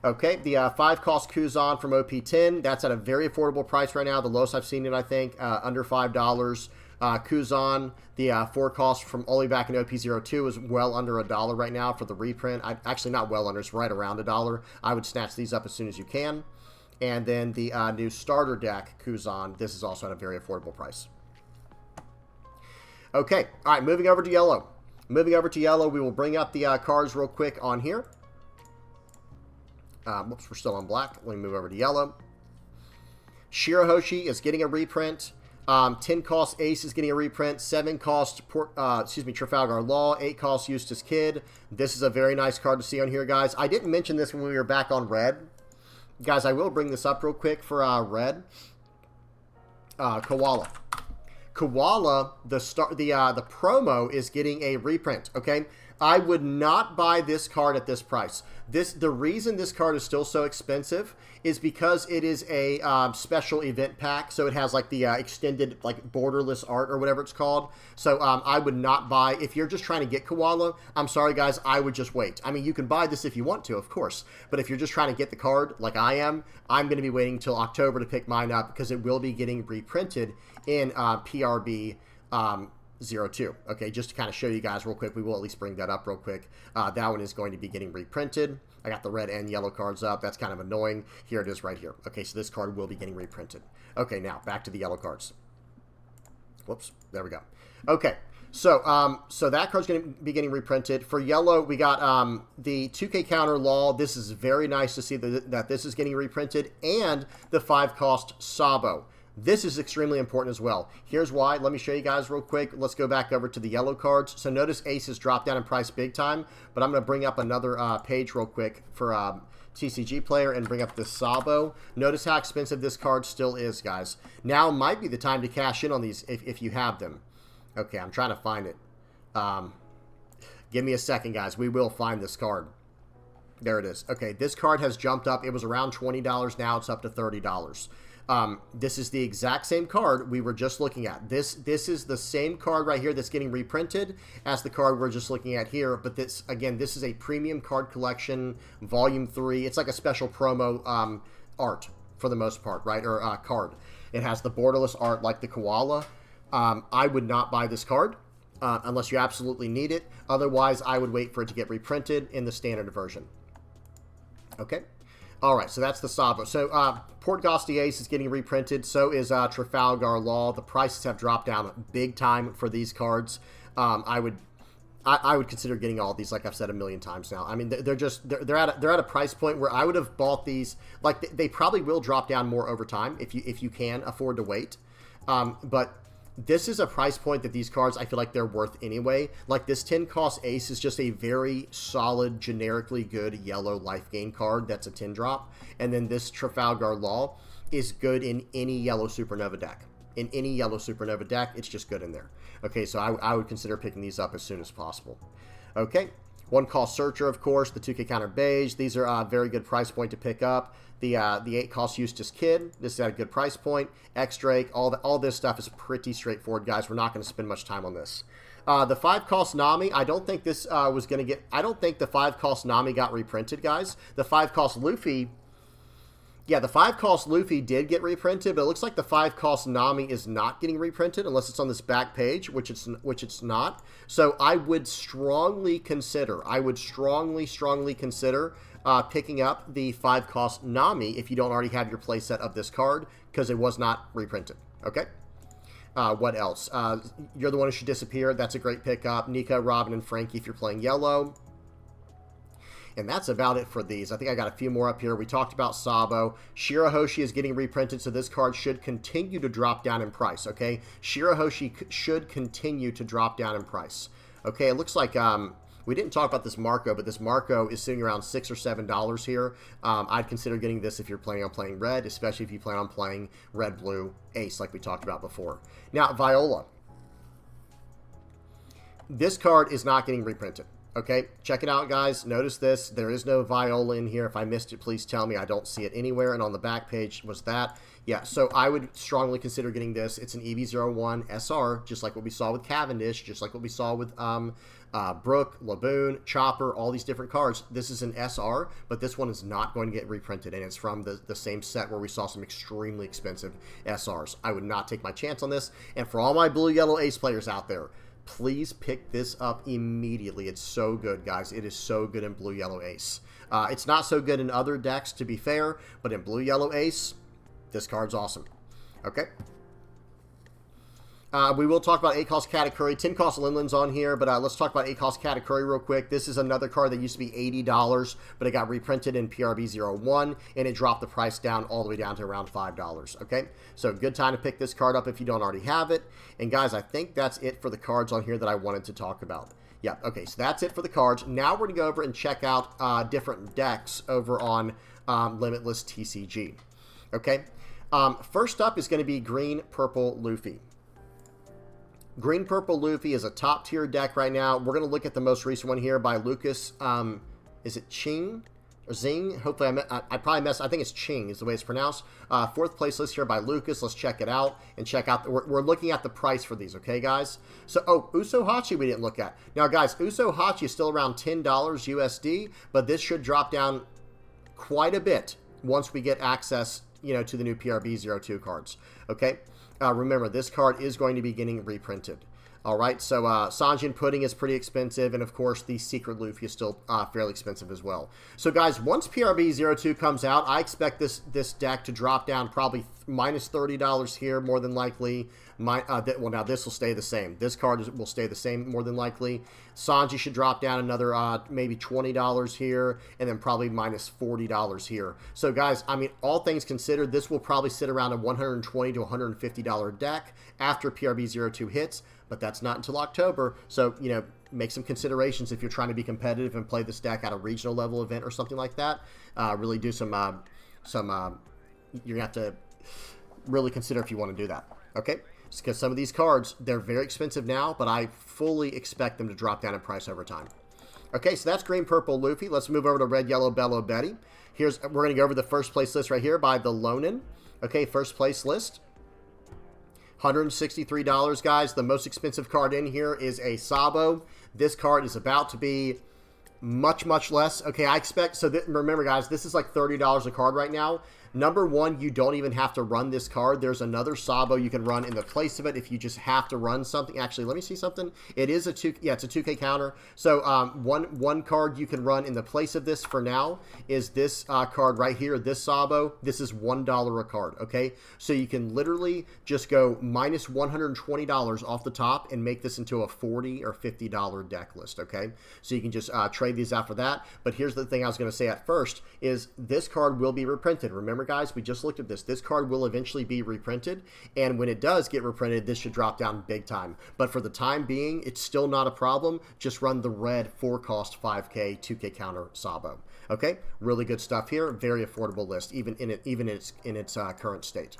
Okay, the 5-cost Kuzan from OP10, that's at a very affordable price right now. The lowest I've seen it, I think, under $5. Kuzan, the 4-cost from all the way back in OP02 is well under $1 right now for the reprint. Actually, not well under, it's right around $1. I would snatch these up as soon as you can. And then the new starter deck, Kuzan, this is also at a very affordable price. Okay, all right, moving over to yellow. Moving over to yellow, we will bring up the cards real quick on here. Whoops, we're still on black. Let me move over to yellow. Uso-Hachi is getting a reprint. 10-cost Ace is getting a reprint. 7-cost Trafalgar Law. 8-cost Eustace Kid. This is a very nice card to see on here, guys. I didn't mention this when we were back on red. Guys, I will bring this up real quick for red. Koala. Koala, the promo is getting a reprint, okay? I would not buy this card at this price. The reason this card is still so expensive is because it is a special event pack, so it has like the extended like borderless art or whatever it's called. So I would not buy, if you're just trying to get Koala, I'm sorry guys, I would just wait. I mean, you can buy this if you want to, of course, but if you're just trying to get the card like I am, I'm going to be waiting until October to pick mine up because it will be getting reprinted in PRB 02. Okay, just to kind of show you guys real quick, we will at least bring that up real quick. That one is going to be getting reprinted. I got the red and yellow cards up. That's kind of annoying. Here it is right here. Okay, so this card will be getting reprinted. Okay, now back to the yellow cards. Whoops, there we go. Okay, so so that card's going to be getting reprinted. For yellow, we got the 2K counter Law. This is very nice to see that this is getting reprinted, and the 5-cost Sabo. This is extremely important as well. Here's why. Let me show you guys real quick. Let's go back over to the yellow cards. So notice Ace has dropped down in price big time, but I'm going to bring up another page real quick for TCG player and bring up the Sabo. Notice how expensive this card still is, guys. Now might be the time to cash in on these if you have them. Okay, I'm trying to find it. Give me a second, guys. We will find this card. There it is. Okay, this card has jumped up. It was around $20. Now it's up to $30. This is the exact same card we were just looking at. This is the same card right here that's getting reprinted as the card we're just looking at here. But this, again, this is a premium card collection, volume 3. It's like a special promo art for the most part, right? Or card. It has the borderless art like the koala. I would not buy this card unless you absolutely need it. Otherwise, I would wait for it to get reprinted in the standard version. Okay. All right, so that's the Sabo. So Port Gosti Ace is getting reprinted. So is Trafalgar Law. The prices have dropped down big time for these cards. I would consider getting all of these, like I've said a million times now. I mean, they're at a price point where I would have bought these. Like they probably will drop down more over time if you can afford to wait. But this is a price point that these cards, I feel like they're worth anyway. Like this 10-cost Ace is just a very solid, generically good yellow life gain card that's a 10-drop. And then this Trafalgar Law is good in any yellow Supernova deck. In any yellow Supernova deck, it's just good in there. Okay, so I would consider picking these up as soon as possible. Okay, 1-cost Searcher, of course, the 2K counter Beige. These are a very good price point to pick up. The 8-cost Eustace Kid, this is at a good price point. X-Drake, all this stuff is pretty straightforward, guys. We're not going to spend much time on this. The 5-cost Nami, I don't think this was going to get... I don't think the 5-cost Nami got reprinted, guys. The 5-cost Luffy... Yeah, the 5-cost Luffy did get reprinted, but it looks like the 5-cost Nami is not getting reprinted unless it's on this back page, which it's not. So I would strongly consider... strongly consider... picking up the 5-cost Nami if you don't already have your playset of this card, because it was not reprinted. Okay? What else? You're the One Who Should Disappear. That's a great pickup. Nika, Robin, and Frankie if you're playing yellow. And that's about it for these. I think I got a few more up here. We talked about Sabo. Uso-Hachi is getting reprinted, so this card should continue to drop down in price, okay? Uso-Hachi should continue to drop down in price. Okay, it looks like... we didn't talk about this Marco, but this Marco is sitting around $6 or $7 here. I'd consider getting this if you're planning on playing red, especially if you plan on playing red, blue, ace, like we talked about before. Now, Viola. This card is not getting reprinted. Okay, check it out, guys. Notice this. There is no Viola in here. If I missed it, please tell me. I don't see it anywhere. And on the back page was that. Yeah, so I would strongly consider getting this. It's an EV01 SR, just like what we saw with Cavendish, just like what we saw with Brook, Laboon, Chopper, all these different cards. This is an SR, but this one is not going to get reprinted, and it's from the same set where we saw some extremely expensive SRs. I would not take my chance on this. And for all my blue-yellow ace players out there, please pick this up immediately. It's so good, guys. It is so good in blue-yellow ace. It's not so good in other decks, to be fair, but in blue-yellow ace, this card's awesome. Okay. We will talk about 8-cost Katakuri. 10-cost Linland's on here, but let's talk about 8-cost Katakuri real quick. This is another card that used to be $80, but it got reprinted in PRB01, and it dropped the price down all the way down to around $5. Okay, so good time to pick this card up if you don't already have it. And guys, I think that's it for the cards on here that I wanted to talk about. Yeah, okay, so that's it for the cards. Now we're going to go over and check out different decks over on Limitless TCG. Okay, first up is going to be Green Purple Luffy. Green Purple Luffy is a top tier deck right now. We're going to look at the most recent one here by Lucas. Is it Ching or Zing? Hopefully I probably messed. I think it's Ching is the way it's pronounced. Fourth place list here by Lucas. Let's check it out and check out. We're looking at the price for these, okay, guys? So, Uso-Hachi we didn't look at. Now, guys, Uso-Hachi is still around $10 USD, but this should drop down quite a bit once we get access, to the new PRB02 cards. Okay. Remember, this card is going to be getting reprinted. All right, so Sanjin Pudding is pretty expensive, and of course, the Secret Luffy is still fairly expensive as well. So, guys, once PRB02 comes out, I expect this deck to drop down probably minus $30 here, more than likely. Well, now this will stay the same. This card will stay the same, more than likely. Sanji should drop down another maybe $20 here, and then probably minus $40 here. So, guys, I mean, all things considered, this will probably sit around a $120 to $150 deck after PRB02 hits, but that's not until October. So, make some considerations if you're trying to be competitive and play this deck at a regional level event or something like that. Really do some you're going to have to really consider if you want to do that. Okay? Because some of these cards, they're very expensive now, but I fully expect them to drop down in price over time. Okay, so that's Green Purple Luffy. Let's move over to Red Yellow Bello Betty. We're going to go over the first place list right here by the Lonin. Okay, first place list. $163, guys. The most expensive card in here is a Sabo. This card is about to be much, much less. Okay, I expect... So, remember, guys, this is like $30 a card right now. Number one, you don't even have to run this card. There's another Sabo you can run in the place of it if you just have to run something. Actually, let me see something. It is it's a 2K counter. So one card you can run in the place of this for now is this card right here, this Sabo. This is $1 a card, okay? So you can literally just go minus $120 off the top and make this into a $40 or $50 deck list, okay? So you can just trade these out for that. But here's the thing I was going to say at first is this card will be reprinted. Remember, guys, we just looked at this. This card will eventually be reprinted, and when it does get reprinted, this should drop down big time. But for the time being, it's still not a problem. Just run the red 4-cost 5K 2K counter Sabo. Okay, really good stuff here. Very affordable list, even in its current state.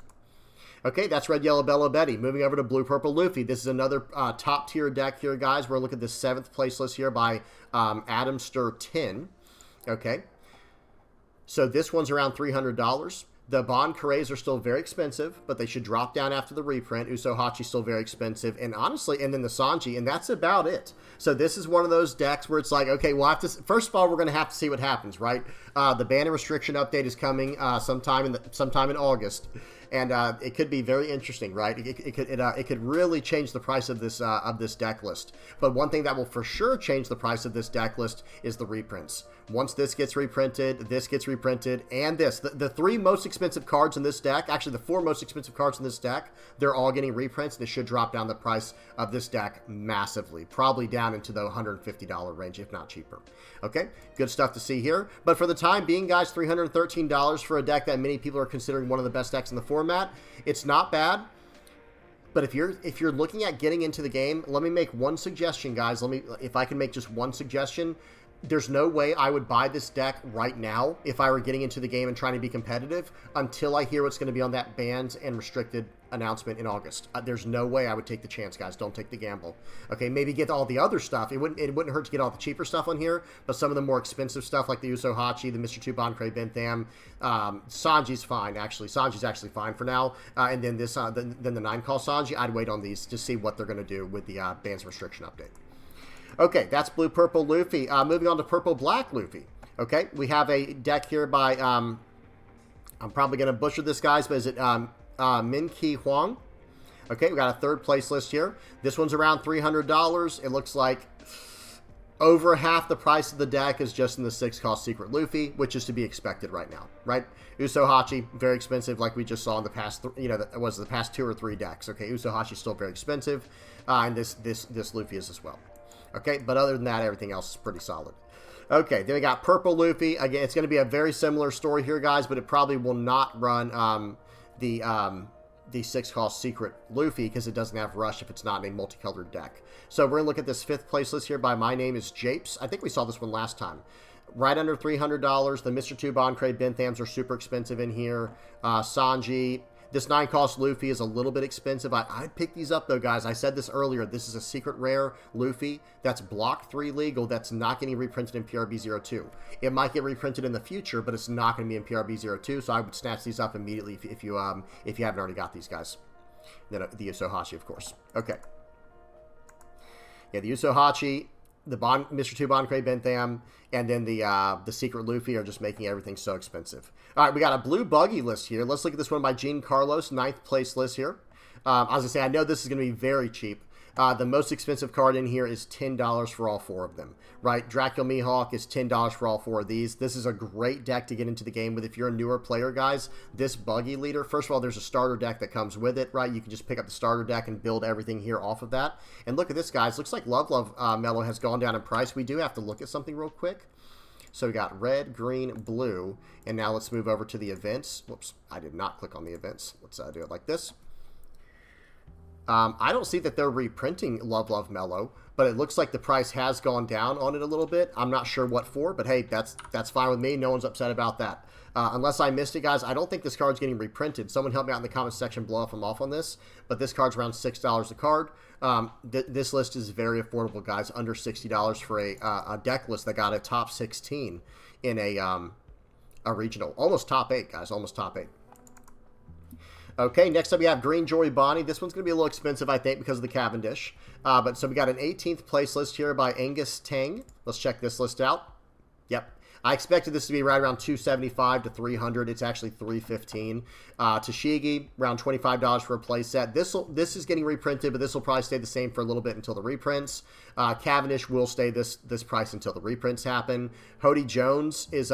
Okay, that's Red Yellow Bello Betty. Moving over to Blue Purple Luffy. This is another top tier deck here, guys. We're looking at the 7th place list here by Adam Stir 10. Okay. So this one's around $300. The Bon Carrés are still very expensive, but they should drop down after the reprint. Uso-Hachi still very expensive. And honestly, and then the Sanji, and that's about it. So this is one of those decks where it's like, okay, we'll have to, first of all, we're going to have to see what happens, right? The ban and restriction update is coming sometime in August. And it could be very interesting, right? It could really change the price of this deck list. But one thing that will for sure change the price of this deck list is the reprints. Once this gets reprinted, and this. The 3 most expensive cards in this deck, actually the 4 most expensive cards in this deck, they're all getting reprints, and it should drop down the price of this deck massively. Probably down into the $150 range, if not cheaper. Okay, good stuff to see here. But for the time being, guys, $313 for a deck that many people are considering one of the best decks in the format. It's not bad. But if you're looking at getting into the game, let me make one suggestion, guys. If I can make just one suggestion. There's no way I would buy this deck right now if I were getting into the game and trying to be competitive until I hear what's going to be on that banned and restricted announcement in August. There's no way I would take the chance, guys. Don't take the gamble. Okay, maybe get all the other stuff. It wouldn't hurt to get all the cheaper stuff on here, but some of the more expensive stuff like the Uso-Hachi, the Mr. 2 Bankrei Bentham, Sanji's fine, actually. Sanji's actually fine for now. And then this, then the 9-call Sanji, I'd wait on these to see what they're going to do with the bans restriction update. Okay, that's blue-purple Luffy. Moving on to purple-black Luffy. Okay, we have a deck here by, I'm probably going to butcher this, guys, but is it Min Ki Huang? Okay, we got a third place list here. This one's around $300. It looks like over half the price of the deck is just in the 6-cost Secret Luffy, which is to be expected right now, right? Uso-Hachi, very expensive, like we just saw in the past, was the past 2 or 3 decks. Okay, Uso-Hachi's still very expensive, and this Luffy is as well. Okay, but other than that, everything else is pretty solid. Okay, then we got purple Luffy. Again, it's going to be a very similar story here, guys, but it probably will not run the 6-cost Secret Luffy because it doesn't have Rush if it's not in a multicolored deck. So we're going to look at this 5th place list here by My Name is Japes. I think we saw this one last time. Right under $300. The Mr. 2 Bankrei Benthams are super expensive in here. Sanji. This 9-cost Luffy is a little bit expensive. I'd pick these up, though, guys. I said this earlier. This is a secret rare Luffy that's block 3 legal that's not getting reprinted in PRB02. It might get reprinted in the future, but it's not going to be in PRB02, so I would snatch these up immediately if you haven't already got these guys. Then the Uso-Hachi, of course. Okay. Yeah, the Uso-Hachi, the Mr. 2 Bankrei Bentham, and then the Secret Luffy are just making everything so expensive. All right, we got a blue buggy list here. Let's look at this one by Gene Carlos, 9th place list here. I was going to say, I know this is going to be very cheap. The most expensive card in here is $10 for all 4 of them, right? Dracula Mihawk is $10 for all 4 of these. This is a great deck to get into the game with if you're a newer player, guys. This buggy leader, first of all, there's a starter deck that comes with it, right? You can just pick up the starter deck and build everything here off of that. And look at this, guys. Looks like Love Mellow has gone down in price. We do have to look at something real quick. So we got red, green, blue, and now let's move over to the events. Whoops, I did not click on the events. Let's do it like this. I don't see that they're reprinting Love Mellow, but it looks like the price has gone down on it a little bit. I'm not sure what for, but hey, that's fine with me. No one's upset about that. Unless I missed it, guys, I don't think this card's getting reprinted. Someone help me out in the comments section below if I'm off on this, but this card's around $6 a card. This list is very affordable, guys, under $60 for a deck list that got a top 16 in a regional. Almost top 8, guys, almost top 8. Okay, next up we have Green Jory Bonnie. This one's going to be a little expensive, I think, because of the Cavendish. But so we got an 18th place list here by Angus Tang. Let's check this list out. Yep. I expected this to be right around $275 to $300. It's actually $315. Tashigi, around $25 for a play set. This is getting reprinted, but this will probably stay the same for a little bit until the reprints. Cavendish will stay this price until the reprints happen. Hody Jones is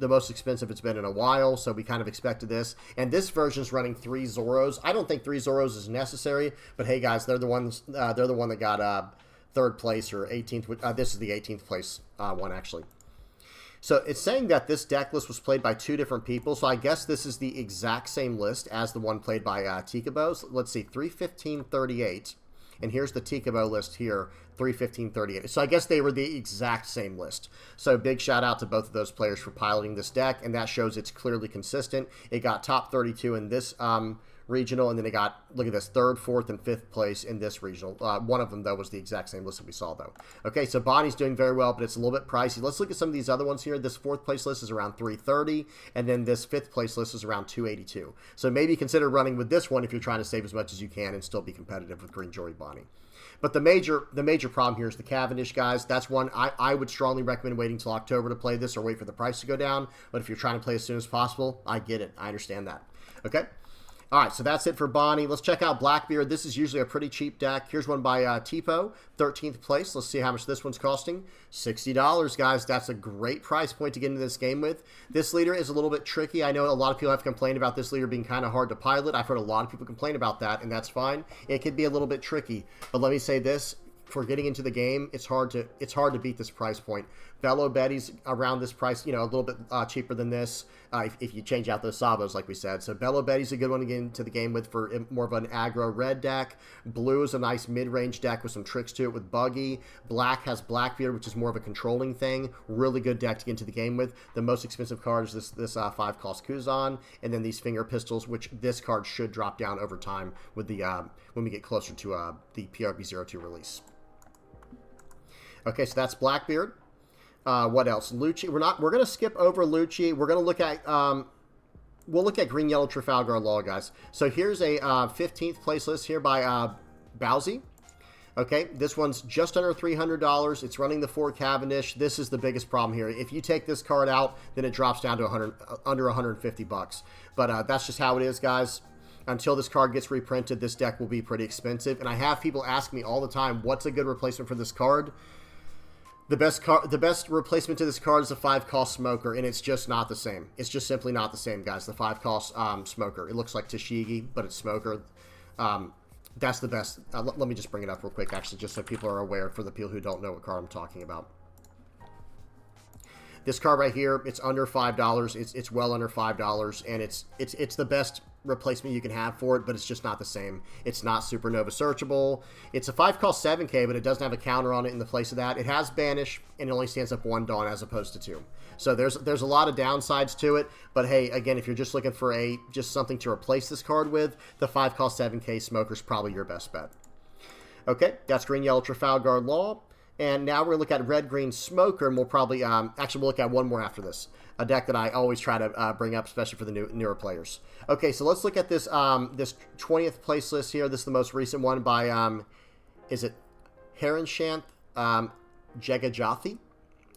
the most expensive it's been in a while, so we kind of expected this. And this version is running 3 Zoros. I don't think 3 Zoros is necessary, but hey, guys, they're the one that got 3rd place or 18th. This is the 18th place one, actually. So it's saying that this deck list was played by 2 different people, so I guess this is the exact same list as the one played by Tikabo. So let's see, 315.38. And here's the Tikabo list here, 315.38. So I guess they were the exact same list. So big shout out to both of those players for piloting this deck, and that shows it's clearly consistent. It got top 32 in this regional, and then it got, look at this, 3rd, 4th, and 5th place in this regional. One of them, though, was the exact same list that we saw, though. Okay, so Bonnie's doing very well, but it's a little bit pricey. Let's look at some of these other ones here. This 4th place list is around $330, and then this 5th place list is around $282. So maybe consider running with this one if you're trying to save as much as you can and still be competitive with Green Jory Bonnie. But the major problem here is the Cavendish, guys. That's one I would strongly recommend waiting until October to play this or wait for the price to go down. But if you're trying to play as soon as possible, I get it. I understand that. Okay? All right, so that's it for Bonnie. Let's check out Blackbeard. This is usually a pretty cheap deck. Here's one by Tipo, 13th place. Let's see how much this one's costing. $60, guys. That's a great price point to get into this game with. This leader is a little bit tricky. I know a lot of people have complained about this leader being kind of hard to pilot. I've heard a lot of people complain about that, and that's fine. It could be a little bit tricky. But let me say this. for getting into the game, it's hard to beat this price point. Bello Betty's around this price, a little bit cheaper than this if you change out those Sabos, like we said. So Bello Betty's a good one to get into the game with for more of an aggro red deck. Blue is a nice mid-range deck with some tricks to it with Buggy. Black has Blackbeard, which is more of a controlling thing. Really good deck to get into the game with. The most expensive card is this 5-cost Kuzan, and then these Finger Pistols, which this card should drop down over time with the when we get closer to the PRB02 release. Okay, so that's Blackbeard. What else? Lucci. We're gonna skip over Lucci. We're gonna look at we'll look at Green Yellow Trafalgar Law, guys. So here's a 15th place list here by Bowsy. Okay, this one's just under $300. It's running the 4 Cavendish. This is the biggest problem here. If you take this card out, then it drops down to under 150 bucks. But that's just how it is, guys. Until this card gets reprinted, this deck will be pretty expensive. And I have people ask me all the time, what's a good replacement for this card? The best replacement to this card is a 5-cost Smoker, and it's just not the same. It's just simply not the same, guys. The 5-cost Smoker. It looks like Tashigi, but it's Smoker. That's the best. Let me just bring it up real quick, actually, just so people are aware, for the people who don't know what card I'm talking about. This card right here, it's under $5. It's well under $5, and it's the best replacement you can have for it, but it's just not the same. It's not Supernova searchable. It's a 5-cost 7K, but it doesn't have a counter on it in the place of that. It has Banish, and it only stands up 1 Dawn as opposed to 2. So there's a lot of downsides to it, but hey, again, if you're just looking for just something to replace this card with, the 5-cost 7K Smoker is probably your best bet. Okay, that's Green Yellow Trafalgar Law. And now we're going to look at Red Green Smoker, and we'll probably, actually we'll look at one more after this. A deck that I always try to bring up, especially for the newer players. Okay, so let's look at this this 20th place list here. This is the most recent one by, is it Haranshanth Jagajathi?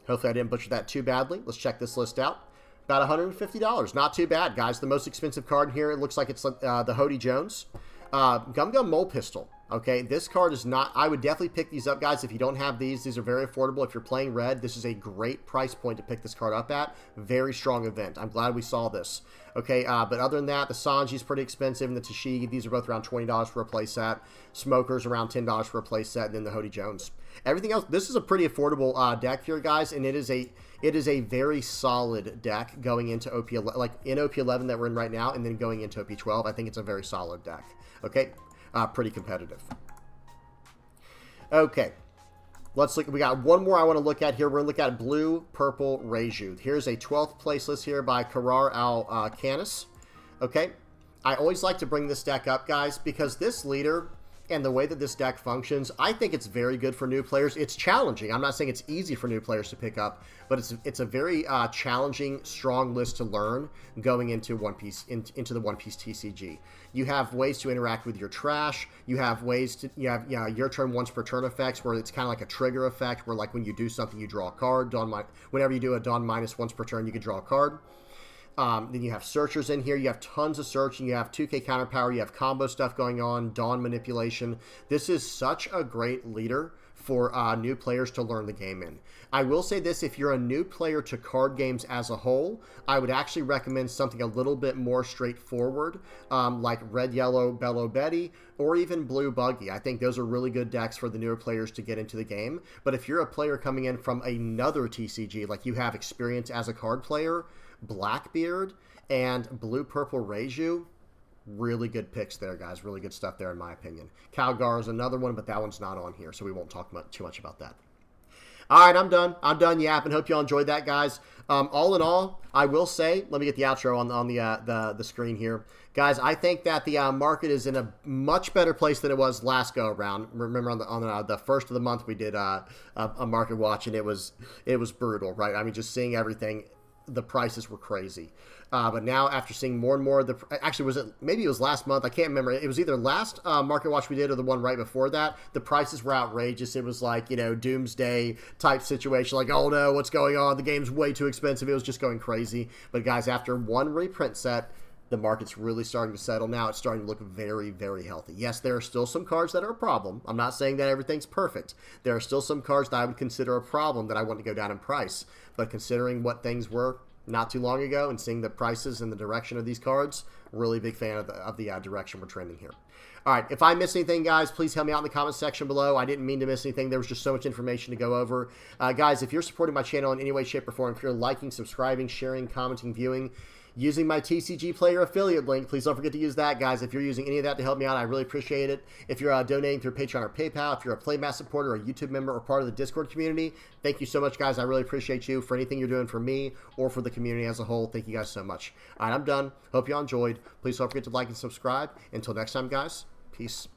Hopefully I didn't butcher that too badly. Let's check this list out. About $150. Not too bad, guys. The most expensive card here, it looks like it's the Hody Jones. Gum Gum Mole Pistol. Okay, this card is not... I would definitely pick these up, guys. If you don't have these are very affordable. If you're playing red, this is a great price point to pick this card up at. Very strong event. I'm glad we saw this. Okay, but other than that, the Sanji's pretty expensive, and the Tashigi, these are both around $20 for a play set. Smoker's around $10 for a play set, and then the Hody Jones. Everything else, this is a pretty affordable deck here, guys, and it is a very solid deck going into OP, like in OP 11 that we're in right now, and then going into OP 12. I think it's a very solid deck. Okay. Pretty competitive. Okay, let's look. We got one more I want to look at here. We're going to look at Blue Purple Reiju. Here's a 12th place list here by Karar Al-Canis. Okay, I always like to bring this deck up, guys, because this leader and the way that this deck functions, I think it's very good for new players. It's challenging. I'm not saying it's easy for new players to pick up, but it's a very challenging, strong list to learn going into One Piece, into the One Piece TCG. You have ways to interact with your trash. You have ways to, your turn once per turn effects, where it's kind of like a trigger effect, where like when you do something, you draw a card. Whenever you do a Dawn minus once per turn, you can draw a card. Then you have searchers in here. You have tons of searching. You have 2K counter power. You have combo stuff going on. Dawn manipulation. This is such a great leader for new players to learn the game in. I will say this, if you're a new player to card games as a whole, I would actually recommend something a little bit more straightforward, like Red Yellow Bello Betty, or even Blue Buggy. I think those are really good decks for the newer players to get into the game. But if you're a player coming in from another TCG, like you have experience as a card player, Blackbeard and Blue Purple Reiju, really good picks there, guys. Really good stuff there, in my opinion. Calgar is another one, but that one's not on here, so we won't talk too much about that. All right, I'm done. I'm done yapping. Hope you all enjoyed that, guys. All in all, I will say, let me get the outro on the screen here. Guys, I think that the market is in a much better place than it was last go-around. Remember on the first of the month we did a market watch, and it was brutal, right? I mean, just seeing everything, the prices were crazy. But now, after seeing more and more of maybe it was last month, I can't remember. It was either last market watch we did or the one right before that. The prices were outrageous. It was like, doomsday type situation. Like, oh no, what's going on? The game's way too expensive. It was just going crazy. But guys, after one reprint set, the market's really starting to settle now. It's starting to look very, very healthy. Yes, there are still some cards that are a problem. I'm not saying that everything's perfect. There are still some cards that I would consider a problem that I want to go down in price. But considering what things were, not too long ago and seeing the prices and the direction of these cards. Really big fan of the direction we're trending here. All right, if I missed anything, guys, please help me out in the comment section below. I didn't mean to miss anything. There was just so much information to go over. Guys, if you're supporting my channel in any way, shape, or form, if you're liking, subscribing, sharing, commenting, viewing, using my TCG player affiliate link, please don't forget to use that, guys. If you're using any of that to help me out, I really appreciate it. If you're donating through Patreon or PayPal, if you're a Playmat supporter or a YouTube member or part of the Discord community, thank you so much, guys. I really appreciate you for anything you're doing for me or for the community as a whole. Thank you guys so much. All right, I'm done. Hope you all enjoyed. Please don't forget to like and subscribe. Until next time, guys, peace.